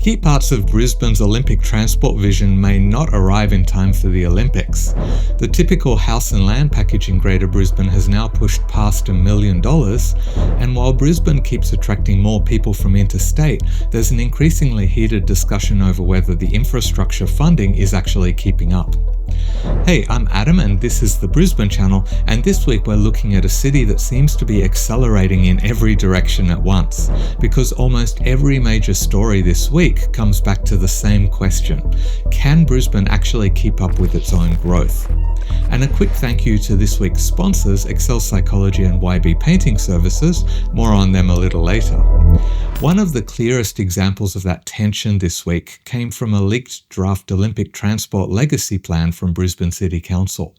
Key parts of Brisbane's Olympic transport vision may not arrive in time for the Olympics. The typical house and land package in Greater Brisbane has now pushed past $1 million, and while Brisbane keeps attracting more people from interstate, there's an increasingly heated discussion over whether the infrastructure funding is actually keeping up. Hey, I'm Adam and this is the Brisbane Channel, and this week we're looking at a city that seems to be accelerating in every direction at once, because almost every major story this week comes back to the same question: can Brisbane actually keep up with its own growth? And a quick thank you to this week's sponsors, Excel Psychology and YB Painting Services, more on them a little later. One of the clearest examples of that tension this week came from a leaked draft Olympic Transport Legacy Plan from Brisbane City Council.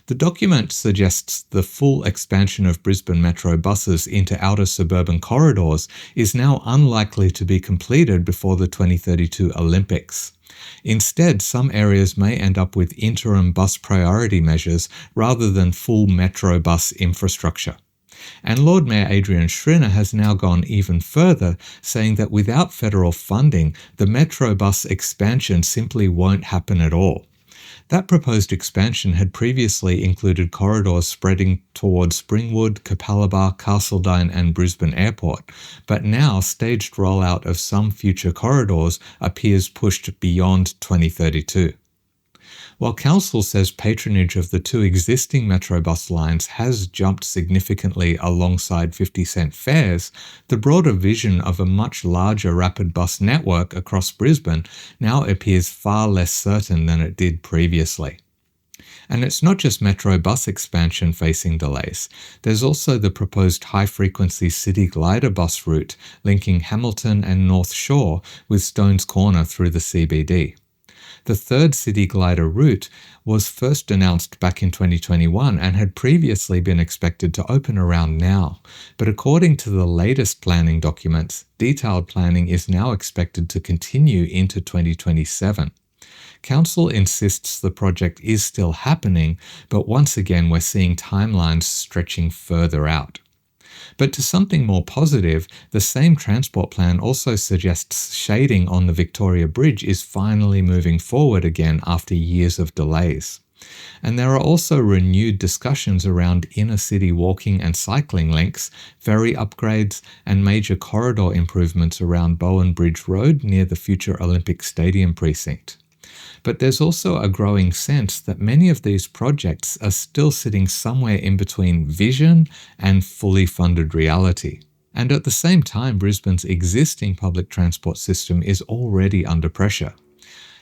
The document suggests the full expansion of Brisbane Metro buses into outer suburban corridors is now unlikely to be completed before the 2032 Olympics. Instead, some areas may end up with interim bus priority measures rather than full metro bus infrastructure. And Lord Mayor Adrian Schrinner has now gone even further, saying that without federal funding, the metro bus expansion simply won't happen at all. That proposed expansion had previously included corridors spreading towards Springwood, Capalaba, Castledine and Brisbane Airport, but now staged rollout of some future corridors appears pushed beyond 2032. While Council says patronage of the two existing Metro bus lines has jumped significantly alongside 50-cent fares, the broader vision of a much larger rapid bus network across Brisbane now appears far less certain than it did previously. And it's not just Metro bus expansion facing delays. There's also the proposed high-frequency City Glider bus route linking Hamilton and North Shore with Stones Corner through the CBD. The third City Glider route was first announced back in 2021 and had previously been expected to open around now. But according to the latest planning documents, detailed planning is now expected to continue into 2027. Council insists the project is still happening, but once again we're seeing timelines stretching further out. But to something more positive, the same transport plan also suggests shading on the Victoria Bridge is finally moving forward again after years of delays. And there are also renewed discussions around inner city walking and cycling links, ferry upgrades, and major corridor improvements around Bowen Bridge Road near the future Olympic Stadium precinct. But there's also a growing sense that many of these projects are still sitting somewhere in between vision and fully funded reality. And at the same time, Brisbane's existing public transport system is already under pressure.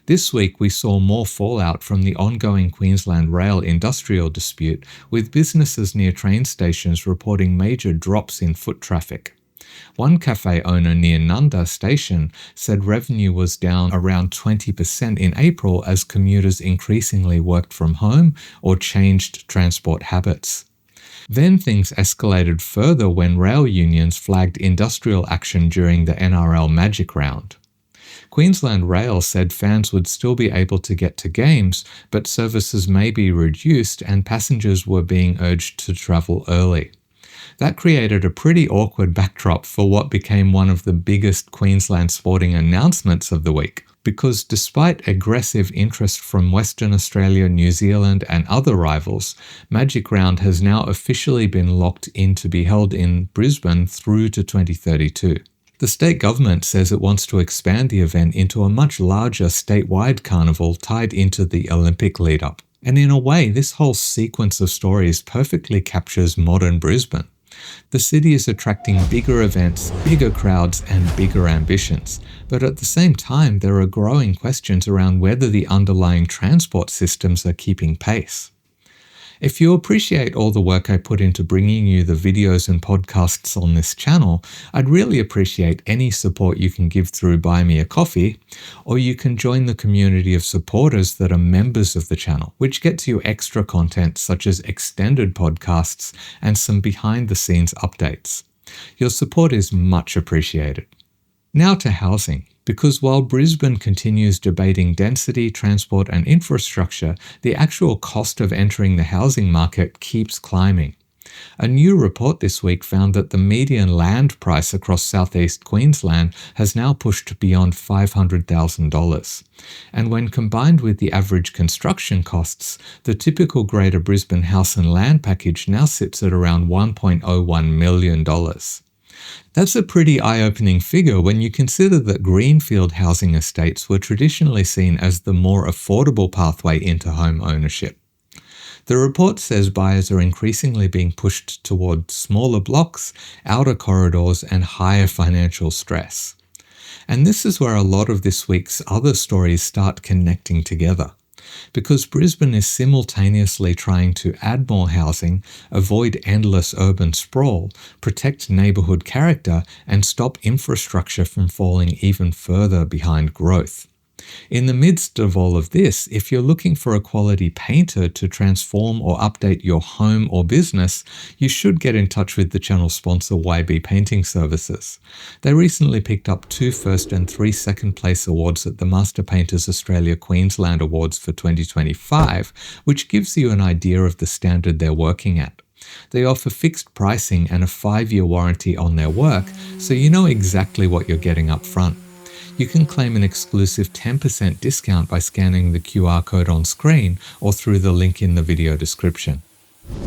This week we saw more fallout from the ongoing Queensland rail industrial dispute, with businesses near train stations reporting major drops in foot traffic. One cafe owner near Nunda Station said revenue was down around 20% in April as commuters increasingly worked from home or changed transport habits. Then things escalated further when rail unions flagged industrial action during the NRL Magic Round. Queensland Rail said fans would still be able to get to games, but services may be reduced and passengers were being urged to travel early. That created a pretty awkward backdrop for what became one of the biggest Queensland sporting announcements of the week, because despite aggressive interest from Western Australia, New Zealand and other rivals, Magic Round has now officially been locked in to be held in Brisbane through to 2032. The state government says it wants to expand the event into a much larger statewide carnival tied into the Olympic lead-up. And in a way, this whole sequence of stories perfectly captures modern Brisbane. The city is attracting bigger events, bigger crowds, and bigger ambitions. But at the same time, there are growing questions around whether the underlying transport systems are keeping pace. If you appreciate all the work I put into bringing you the videos and podcasts on this channel, I'd really appreciate any support you can give through Buy Me a Coffee, or you can join the community of supporters that are members of the channel, which gets you extra content such as extended podcasts and some behind-the-scenes updates. Your support is much appreciated. Now to housing. Because while Brisbane continues debating density, transport and infrastructure, the actual cost of entering the housing market keeps climbing. A new report this week found that the median land price across southeast Queensland has now pushed beyond $500,000. And when combined with the average construction costs, the typical Greater Brisbane house and land package now sits at around $1.01 million. That's a pretty eye-opening figure when you consider that greenfield housing estates were traditionally seen as the more affordable pathway into home ownership. The report says buyers are increasingly being pushed toward smaller blocks, outer corridors, and higher financial stress. And this is where a lot of this week's other stories start connecting together. Because Brisbane is simultaneously trying to add more housing, avoid endless urban sprawl, protect neighbourhood character, and stop infrastructure from falling even further behind growth. In the midst of all of this, if you're looking for a quality painter to transform or update your home or business, you should get in touch with the channel sponsor YB Painting Services. They recently picked up 2 first and 3 second place awards at the Master Painters Australia Queensland Awards for 2025, which gives you an idea of the standard they're working at. They offer fixed pricing and a 5-year warranty on their work, so you know exactly what you're getting up front. You can claim an exclusive 10% discount by scanning the QR code on screen or through the link in the video description.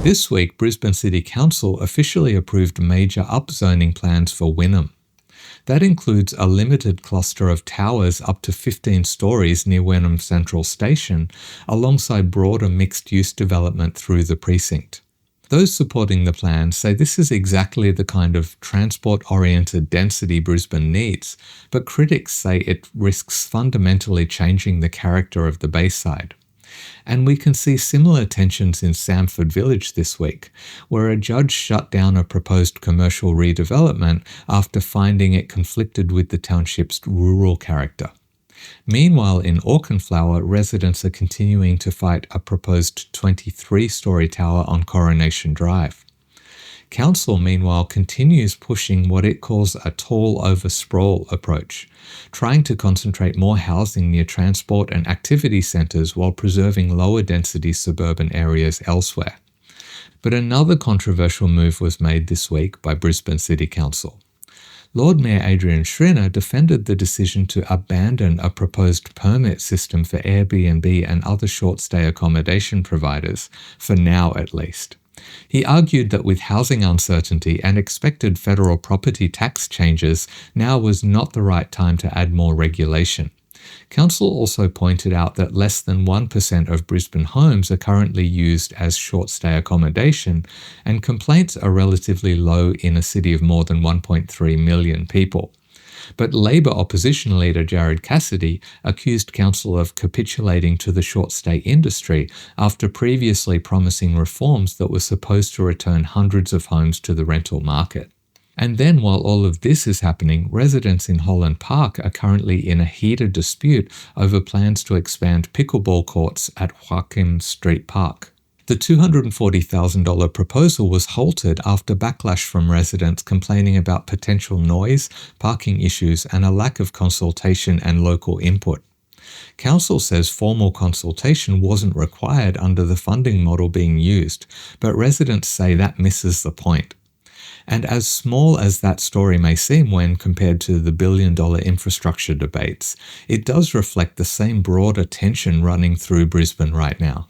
This week, Brisbane City Council officially approved major upzoning plans for Wynnum. That includes a limited cluster of towers up to 15 stories near Wynnum Central Station, alongside broader mixed-use development through the precinct. Those supporting the plan say this is exactly the kind of transport-oriented density Brisbane needs, but critics say it risks fundamentally changing the character of the Bayside. And we can see similar tensions in Samford Village this week, where a judge shut down a proposed commercial redevelopment after finding it conflicted with the township's rural character. Meanwhile, in Auchenflower, residents are continuing to fight a proposed 23-storey tower on Coronation Drive. Council, meanwhile, continues pushing what it calls a tall over sprawl approach, trying to concentrate more housing near transport and activity centres while preserving lower density suburban areas elsewhere. But another controversial move was made this week by Brisbane City Council. Lord Mayor Adrian Schrinner defended the decision to abandon a proposed permit system for Airbnb and other short-stay accommodation providers, for now at least. He argued that with housing uncertainty and expected federal property tax changes, now was not the right time to add more regulation. Council also pointed out that less than 1% of Brisbane homes are currently used as short-stay accommodation, and complaints are relatively low in a city of more than 1.3 million people. But Labor opposition leader Jared Cassidy accused Council of capitulating to the short-stay industry after previously promising reforms that were supposed to return hundreds of homes to the rental market. And then while all of this is happening, residents in Holland Park are currently in a heated dispute over plans to expand pickleball courts at Joaquin Street Park. The $240,000 proposal was halted after backlash from residents complaining about potential noise, parking issues, and a lack of consultation and local input. Council says formal consultation wasn't required under the funding model being used, but residents say that misses the point. And as small as that story may seem when compared to the billion-dollar infrastructure debates, it does reflect the same broader tension running through Brisbane right now.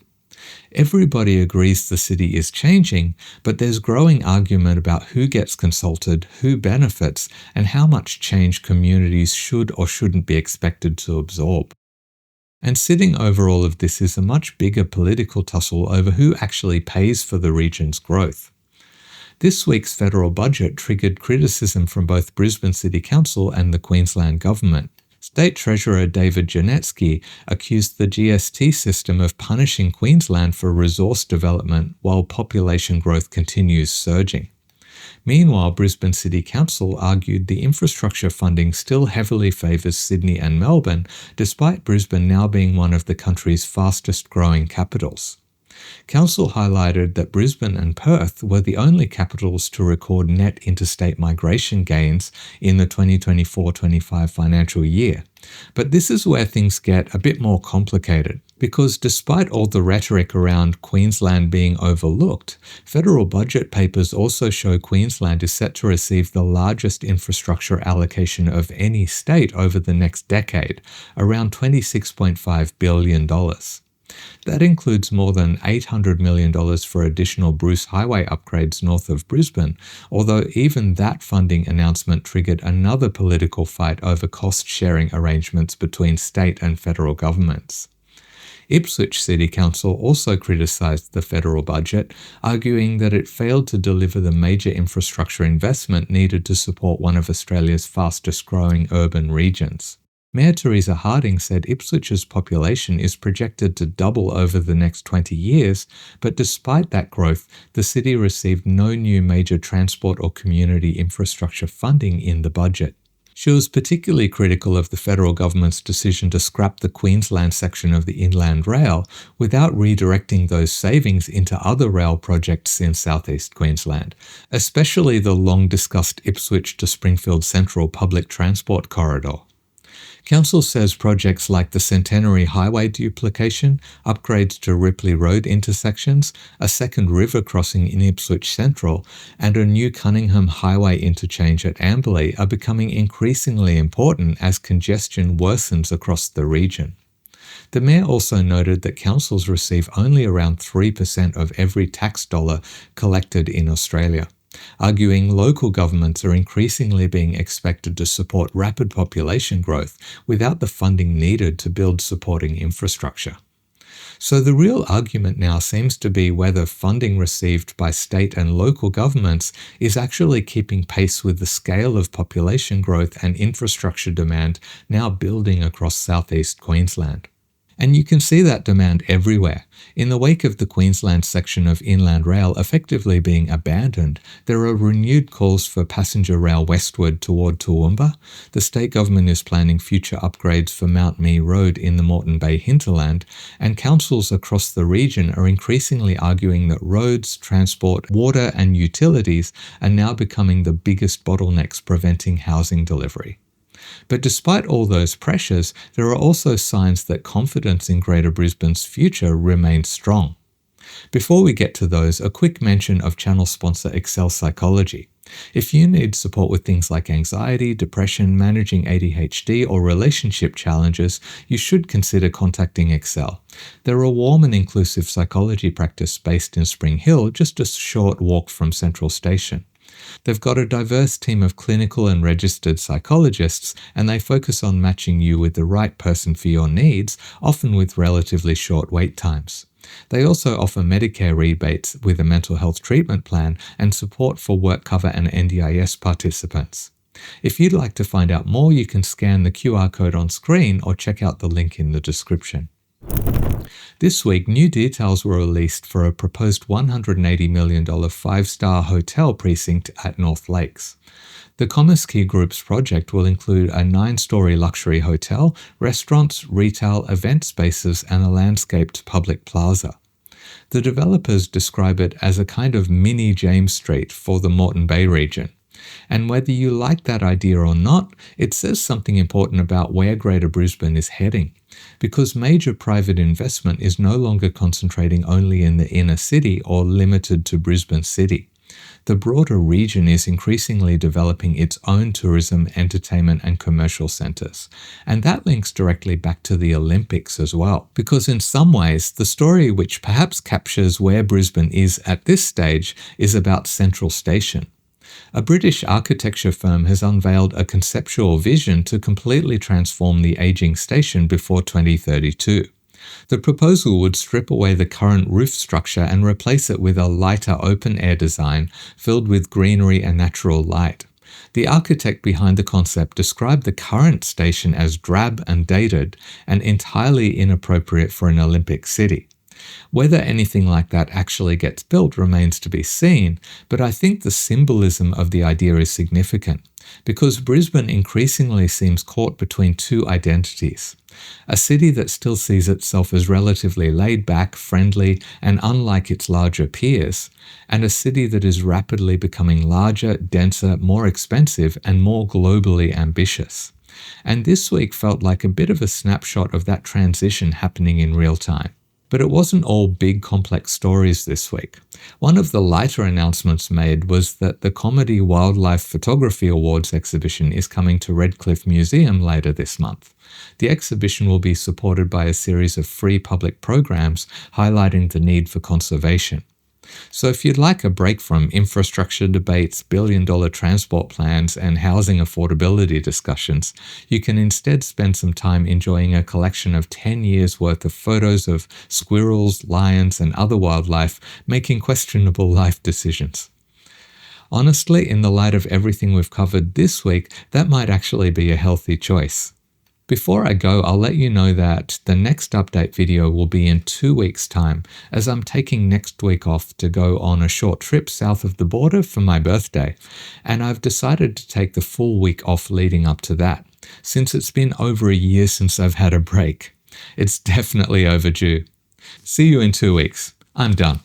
Everybody agrees the city is changing, but there's growing argument about who gets consulted, who benefits, and how much change communities should or shouldn't be expected to absorb. And sitting over all of this is a much bigger political tussle over who actually pays for the region's growth. This week's federal budget triggered criticism from both Brisbane City Council and the Queensland Government. State Treasurer David Janetsky accused the GST system of punishing Queensland for resource development while population growth continues surging. Meanwhile, Brisbane City Council argued the infrastructure funding still heavily favours Sydney and Melbourne, despite Brisbane now being one of the country's fastest growing capitals. Council highlighted that Brisbane and Perth were the only capitals to record net interstate migration gains in the 2024-25 financial year. But this is where things get a bit more complicated. Because despite all the rhetoric around Queensland being overlooked, federal budget papers also show Queensland is set to receive the largest infrastructure allocation of any state over the next decade, around $26.5 billion. That includes more than $800 million for additional Bruce Highway upgrades north of Brisbane, although even that funding announcement triggered another political fight over cost-sharing arrangements between state and federal governments. Ipswich City Council also criticised the federal budget, arguing that it failed to deliver the major infrastructure investment needed to support one of Australia's fastest-growing urban regions. Mayor Teresa Harding said Ipswich's population is projected to double over the next 20 years, but despite that growth, the city received no new major transport or community infrastructure funding in the budget. She was particularly critical of the federal government's decision to scrap the Queensland section of the Inland Rail without redirecting those savings into other rail projects in southeast Queensland, especially the long-discussed Ipswich to Springfield Central public transport corridor. Council says projects like the Centenary Highway duplication, upgrades to Ripley Road intersections, a second river crossing in Ipswich Central, and a new Cunningham Highway interchange at Amberley are becoming increasingly important as congestion worsens across the region. The Mayor also noted that councils receive only around 3% of every tax dollar collected in Australia, arguing local governments are increasingly being expected to support rapid population growth without the funding needed to build supporting infrastructure. So the real argument now seems to be whether funding received by state and local governments is actually keeping pace with the scale of population growth and infrastructure demand now building across southeast Queensland. And you can see that demand everywhere. In the wake of the Queensland section of Inland Rail effectively being abandoned, there are renewed calls for passenger rail westward toward Toowoomba. The state government is planning future upgrades for Mount Mee Road in the Moreton Bay hinterland, and councils across the region are increasingly arguing that roads, transport, water and utilities are now becoming the biggest bottlenecks preventing housing delivery. But despite all those pressures, there are also signs that confidence in Greater Brisbane's future remains strong. Before we get to those, a quick mention of channel sponsor Excel Psychology. If you need support with things like anxiety, depression, managing ADHD, or relationship challenges, you should consider contacting Excel. They're a warm and inclusive psychology practice based in Spring Hill, just a short walk from Central Station. They've got a diverse team of clinical and registered psychologists, and they focus on matching you with the right person for your needs, often with relatively short wait times. They also offer Medicare rebates with a mental health treatment plan and support for work cover and NDIS participants. If you'd like to find out more, you can scan the QR code on screen or check out the link in the description. This week, new details were released for a proposed $180 million five-star hotel precinct at North Lakes. The Commerce Key Group's project will include a 9-story luxury hotel, restaurants, retail, event spaces, and a landscaped public plaza. The developers describe it as a kind of mini James Street for the Moreton Bay region. And whether you like that idea or not, it says something important about where Greater Brisbane is heading, because major private investment is no longer concentrating only in the inner city or limited to Brisbane City. The broader region is increasingly developing its own tourism, entertainment and commercial centres. And that links directly back to the Olympics as well, because in some ways, the story which perhaps captures where Brisbane is at this stage is about Central Station. A British architecture firm has unveiled a conceptual vision to completely transform the ageing station before 2032. The proposal would strip away the current roof structure and replace it with a lighter open-air design filled with greenery and natural light. The architect behind the concept described the current station as drab and dated and entirely inappropriate for an Olympic city. Whether anything like that actually gets built remains to be seen, but I think the symbolism of the idea is significant, because Brisbane increasingly seems caught between two identities. A city that still sees itself as relatively laid back, friendly, and unlike its larger peers, and a city that is rapidly becoming larger, denser, more expensive, and more globally ambitious. And this week felt like a bit of a snapshot of that transition happening in real time. But it wasn't all big complex stories this week. One of the lighter announcements made was that the Comedy Wildlife Photography Awards exhibition is coming to Redcliffe Museum later this month. The exhibition will be supported by a series of free public programs highlighting the need for conservation. So if you'd like a break from infrastructure debates, billion-dollar transport plans, and housing affordability discussions, you can instead spend some time enjoying a collection of 10 years' worth of photos of squirrels, lions, and other wildlife making questionable life decisions. Honestly, in the light of everything we've covered this week, that might actually be a healthy choice. Before I go, I'll let you know that the next update video will be in 2 weeks' time, as I'm taking next week off to go on a short trip south of the border for my birthday, and I've decided to take the full week off leading up to that, since it's been over a year since I've had a break. It's definitely overdue. See you in 2 weeks. I'm done.